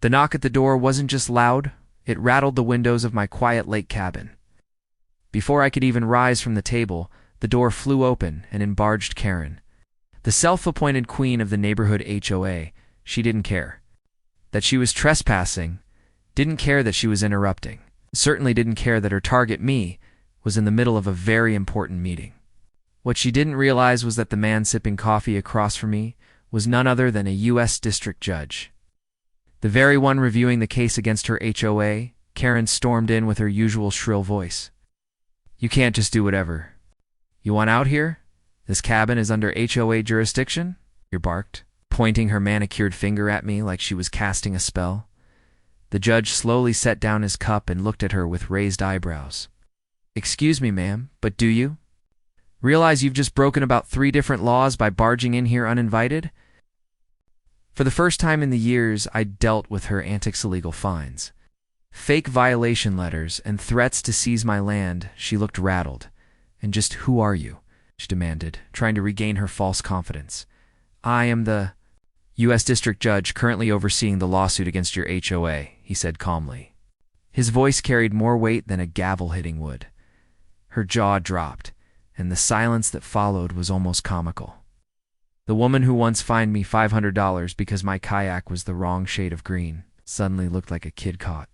The knock at the door wasn't just loud, it rattled the windows of my quiet lake cabin. Before I could even rise from the table, the door flew open and in barged Karen. The self-appointed queen of the neighborhood HOA. She didn't care that she was trespassing, didn't care that she was interrupting, certainly didn't care that her target, me, was in the middle of a very important meeting. What she didn't realize was that the man sipping coffee across from me was none other than a U.S. district judge. The very one reviewing the case against her HOA. Karen stormed in with her usual shrill voice. "You can't just do whatever. You want out here? This cabin is under HOA jurisdiction?" she barked, pointing her manicured finger at me like she was casting a spell. The judge slowly set down his cup and looked at her with raised eyebrows. "Excuse me, ma'am, but do you realize you've just broken about 3 different laws by barging in here uninvited?" For the first time in the years I'd dealt with her antics, illegal fines, fake violation letters, and threats to seize my land, she looked rattled. "And just who are you?" she demanded, trying to regain her false confidence. "I am the U.S. District Judge currently overseeing the lawsuit against your HOA, he said calmly. His voice carried more weight than a gavel hitting would. Her jaw dropped, and the silence that followed was almost comical. The woman who once fined me $500 because my kayak was the wrong shade of green suddenly looked like a kid caught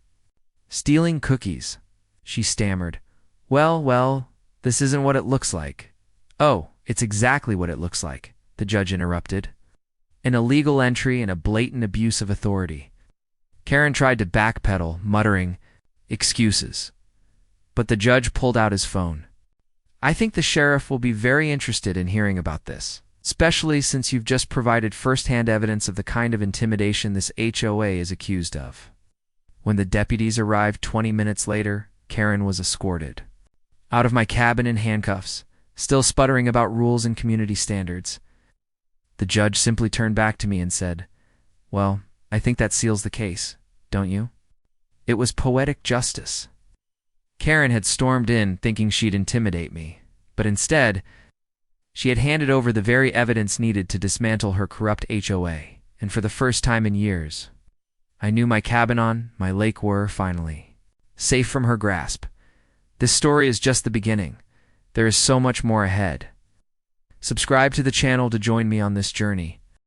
stealing cookies. She stammered, Well, this isn't what it looks like." "Oh, it's exactly what it looks like," the judge interrupted. "An illegal entry and a blatant abuse of authority." Karen tried to backpedal, muttering, "Excuses." But the judge pulled out his phone. "I think the sheriff will be very interested in hearing about this, especially since you've just provided first-hand evidence of the kind of intimidation this HOA is accused of." When the deputies arrived 20 minutes later, Karen was escorted out of my cabin in handcuffs, still sputtering about rules and community standards. The judge simply turned back to me and said, "Well, I think that seals the case, don't you?" It was poetic justice. Karen had stormed in thinking she'd intimidate me, but instead, she had handed over the very evidence needed to dismantle her corrupt HOA, and for the first time in years, I knew my cabin on my lake were, finally, safe from her grasp. This story is just the beginning. There is so much more ahead. Subscribe to the channel to join me on this journey.